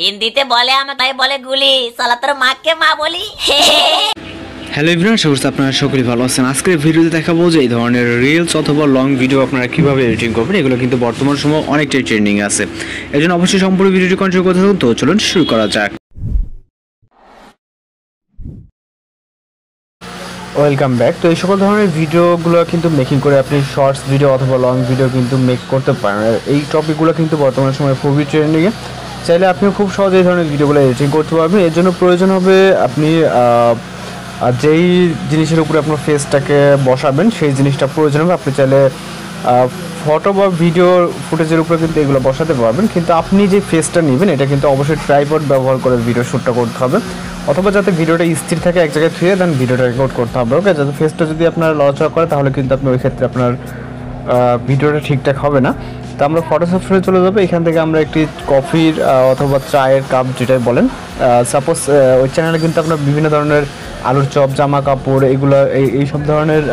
হিন্দিতে বলে আমাকে বলে গুলি, সালা তোর মাকে মা বলি। হ্যালো এভরিওয়ান, শুভেচ্ছা। আপনারা সকলেই ভালো আছেন। আজকের ভিডিওতে দেখাবো যে এই ধরনের রিলস অথবা লং ভিডিও আপনারা কিভাবে এডিটিং করবেন। এগুলো কিন্তু বর্তমান সময় অনেকটাই ট্রেন্ডিং আছে, এই জন্য অবশ্যই সম্পূর্ণ ভিডিওটি কন্টিনিউ করতে হবে। তো চলুন শুরু করা যাক। Welcome back. তো এই সকল ধরনের ভিডিওগুলো কিন্তু মেকিং করে আপনি শর্টস ভিডিও অথবা লং ভিডিও কিন্তু মেক করতে পারেন। এই টপিকগুলো কিন্তু বর্তমান সময়ে খুবই ট্রেন্ডিংয়ে। চাইলে আপনি খুব সহজে এই ধরনের ভিডিওগুলো এডিটিং করতে পারবেন। এর জন্য প্রয়োজন হবে আপনি যেই জিনিসের উপরে আপনার ফেসটাকে বসাবেন সেই জিনিসটা প্রয়োজন হবে। আপনি চাইলে ফটো বা ভিডিও ফুটেজের উপরে কিন্তু এগুলো বসাতে পারবেন, কিন্তু আপনি যে ফেসটা নেবেন এটা কিন্তু অবশ্যই ট্রাইপড ব্যবহার করে ভিডিও শ্যুটটা করতে হবে, অথবা যাতে ভিডিওটা স্থির থাকে এক জায়গায় থুয়ে দেন ভিডিওটা রেকর্ড করতে হবে। ওকে, যাতে ফেসটা যদি আপনার লড়াচড়া করে তাহলে কিন্তু আপনি ওই ক্ষেত্রে আপনার ভিডিওটা ঠিকঠাক হবে না। তো আমরা ফটোস অপশনে চলে যাবো। এখান থেকে আমরা একটি কফির অথবা চায়ের কাপ যেটাই বলেন, সাপোজ ওই চ্যানেলে কিন্তু আপনার বিভিন্ন ধরনের আলুর চপ, জামা কাপড়, এগুলো এইসব ধরনের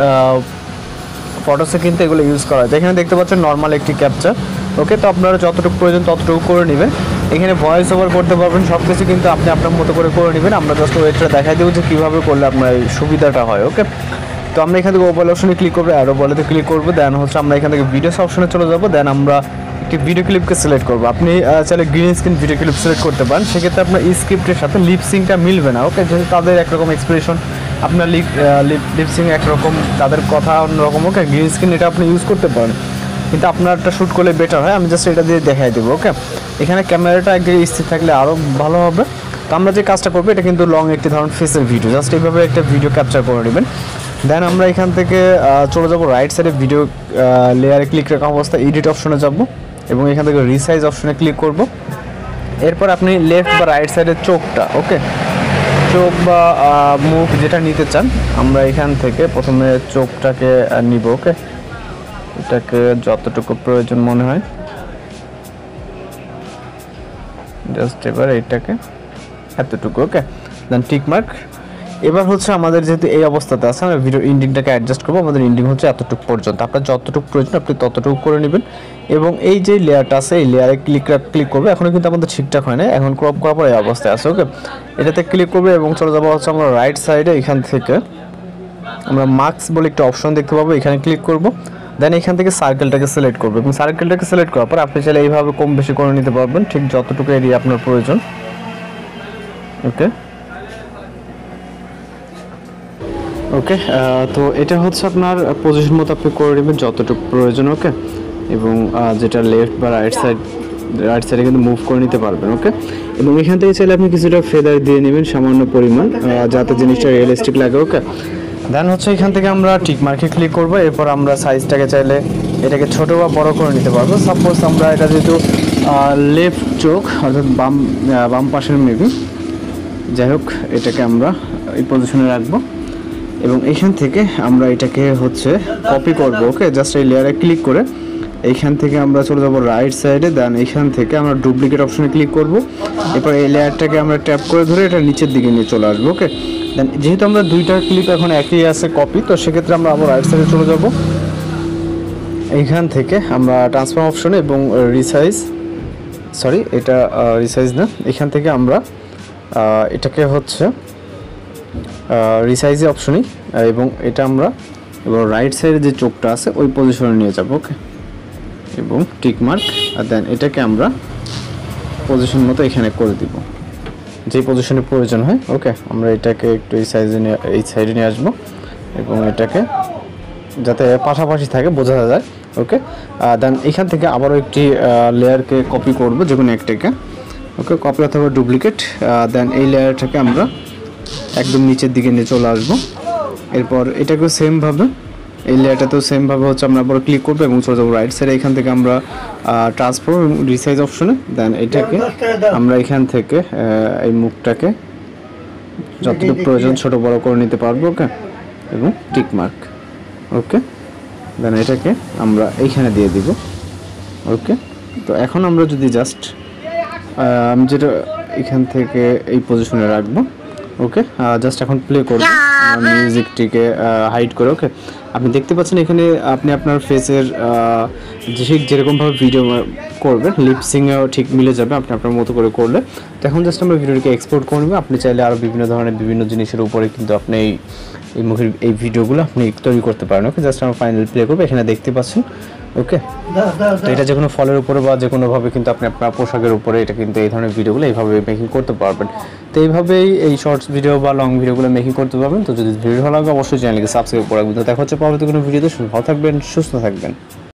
ফটোসে কিন্তু এগুলো ইউজ করা যায়। এখানে দেখতে পাচ্ছেন নর্মাল একটি ক্যাপচার। ওকে, তো আপনারা যতটুকু প্রয়োজন ততটুকু করে নেবেন। এখানে ভয়েস ওভার করতে পারবেন, সব কিছু কিন্তু আপনি আপনার মতো করে নেবেন। আমরা জাস্ট ওয়েটটা দেখাই দেবো যে কীভাবে করলে আপনার সুবিধাটা হয়। ওকে, তো আমরা এখান থেকে ওভার অপশনে ক্লিক করবো, অ্যারো বলেতে ক্লিক করবো। দেন হচ্ছে আমরা এখান থেকে ভিডিওস অপশনে চলে যাবো। দেন আমরা একটি ভিডিও ক্লিপকে সিলেক্ট করবো। আপনি চাইলে green screen video clip select করতে পারেন, সেক্ষেত্রে আপনার স্ক্রিপ্টের সাথে লিপসিংটা মিলবে না। ওকে, যেহেতু তাদের একরকম এক্সপ্রেশন, আপনার লিপসিং একরকম, তাদের কথা অন্যরকম। ওকে, গ্রিন স্ক্রিন এটা আপনি ইউজ করতে পারেন, কিন্তু আপনারটা শ্যুট করলে বেটার হয়। আমি জাস্ট এটা দিয়ে দেখাই দেবো। ওকে, এখানে ক্যামেরাটা এক জায়গায় স্থির থাকলে আরও ভালো হবে। তো আমরা যে কাজটা করবো এটা কিন্তু লং একটি ধরুন ফেসের ভিডিও, জাস্ট এইভাবে একটা ভিডিও ক্যাপচার করে নেবেন। দেন আমরা এখান থেকে চলে যাব রাইট সাইডে ভিডিও লেয়ারে ক্লিক রাখা অবস্থা এডিট অপশনে যাব এবং এখান থেকে রিসাইজ অপশনে ক্লিক করব। এরপর আপনি লেফট বা রাইট সাইডের চোখটা, ওকে, চোখ বা মুখ যেটা নিতে চান, আমরা এখান থেকে প্রথমে চোখটাকে নিব। ওকে, এটাকে যতটুকু প্রয়োজন মনে হয় জাস্ট এবার এইটাকে এতটুকু। ওকে, দেন টিক মার্ক। এবার হচ্ছে আমাদের যেহেতু এই অবস্থাতে আছে, আমরা ভিডিও ইন্ডিংটাকে অ্যাডজাস্ট করবো। আমাদের ইন্ডিং হচ্ছে এতটুকু পর্যন্ত, আপনার যতটুকু প্রয়োজন আপনি ততটুকু করে নেবেন। এবং এই যে লেয়ারটা আছে এই লেয়ারে ক্লিক করবে। এখনও কিন্তু আমাদের ঠিকঠাক হয় না, এখন ক্রপ করার পর এই অবস্থায় আছে। ওকে, এটাতে ক্লিক করবে এবং চলে যাবো হচ্ছে আমরা রাইট সাইডে। এখান থেকে আমরা মার্কস বলে একটা অপশন দেখতে পাবো, এখানে ক্লিক করব। দেন এখান থেকে সার্কেলটাকে সিলেক্ট করবো এবং সার্কেলটাকে সিলেক্ট করার পর আপনি চাইলে এইভাবে কম বেশি করে নিতে পারবেন, ঠিক যতটুকু এরিয়া আপনার প্রয়োজন। ওকে ওকে, তো এটা হচ্ছে আপনার পজিশন মতো আপনি করে নেবেন যতটুকু প্রয়োজন। ওকে, এবং যেটা লেফট বা রাইট সাইডে কিন্তু মুভ করে নিতে পারবেন। ওকে, এবং এখান থেকে চাইলে আপনি কিছুটা ফেদার দিয়ে নেবেন সামান্য পরিমাণ, যাতে জিনিসটা রিয়েলিস্টিক লাগে। ওকে, দেন হচ্ছে এখান থেকে আমরা টিক মার্কে ক্লিক করবো। এরপর আমরা সাইজটাকে চাইলে এটাকে ছোটো বা বড় করে নিতে পারবো। সাপোজ আমরা এটা যেহেতু লেফট চোখ অর্থাৎ বাম পাশের মেবি, যাই হোক এটাকে আমরা এই পজিশনে রাখবো এবং এইখান থেকে আমরা এটাকে হচ্ছে কপি করব। ওকে, জাস্ট এই লেয়ারে ক্লিক করে এইখান থেকে আমরা চলে যাব রাইট সাইডে। দেন এইখান থেকে আমরা ডুপ্লিকেট অপশনে ক্লিক করব। এরপর এই লেয়ারটাকে আমরা ট্যাপ করে ধরে এটা নিচের দিকে নিয়ে চলে আসবো। ওকে, দেন যেহেতু আমরা দুইটা ক্লিপ এখন একই আছে কপি, তো সেক্ষেত্রে আমরা আবার রাইট সাইডে চলে যাব। এইখান থেকে আমরা ট্রান্সফর্ম অপশনে এবং এটা রিসাইজ না, এখান থেকে আমরা এটাকে হচ্ছে রিসাইজে অপশনই এবং এটা আমরা এবার রাইট সাইডে যে চোখটা আছে ওই পজিশনে নিয়ে যাব। ওকে, এবং টিক মার্ক। আর দেন এটাকে আমরা পজিশন মতো এখানে করে দিব, যে পজিশনে প্রয়োজন হয়। ওকে, আমরা এটাকে একটু এই সাইডে নিয়ে আসবো এবং এটাকে যাতে পাশাপাশি থাকে বোঝা যায়। ওকে, দেন এখান থেকে আবারও একটি লেয়ারকে কপি করব, যে কোনো একটাকে। ওকে, কপি অথবা ডুপ্লিকেট। দেন এই লেয়ারটাকে আমরা একদম নিচের দিকে নিয়ে চলে আসবো। এরপর এটাকেও সেমভাবে এই লেয়ারটাতেও সেমভাবে হচ্ছে আমরা আবার ক্লিক করবো এবং চলে যাবো রাইট সাইডে। এখান থেকে আমরা ট্রান্সফর্ম এবং রিসাইজ অপশনে। দেন এটাকে আমরা এখান থেকে এই মুখটাকে যতটুকু প্রয়োজন ছোট বড় করে নিতে পারবো। ওকে, এবং টিক মার্ক। ওকে, দেন এটাকে আমরা এইখানে দিয়ে দিব। ওকে, তো এখন আমরা যদি জাস্ট আমি যেটা এখান থেকে এই পজিশনে রাখবো। ওকে, জাস্ট এখন প্লে করবো মিউজিকটিকে হাইড করে। ওকে, আপনি দেখতে পাচ্ছেন এখানে আপনি আপনার ফেসের যেরকমভাবে ভিডিও করবেন লিপসিংও ঠিক মিলে যাবে আপনি আপনার মতো করে করলে। তো এখন জাস্ট আমরা ভিডিওটিকে এক্সপোর্ট করে নেব। আপনি চাইলে আরও বিভিন্ন ধরনের বিভিন্ন জিনিসের উপরে কিন্তু আপনি এই মুভির এই ভিডিওগুলো আপনি তৈরি করতে পারেন। ওকে, জাস্ট আমরা ফাইনাল প্লে করবো, এখানে দেখতে পাচ্ছেন। ওকে, তো এটা যে কোনো ফলের উপরে বা যে কোনোভাবে কিন্তু আপনি আপনার পোশাকের উপরে এটা কিন্তু এই ধরনের ভিডিওগুলো এইভাবে মেকিং করতে পারবেন। তো এইভাবেই এই শর্টস ভিডিও বা লং ভিডিওগুলো মেকিং করতে পারবেন। তো যদি ভিডিও ভালো লাগে অবশ্যই চ্যানেলকে সাবস্ক্রাইব করে রাখবেন। তো দেখা হচ্ছে পরবর্তী কোনো ভিডিওতে। ভালো থাকবেন, সুস্থ থাকবেন।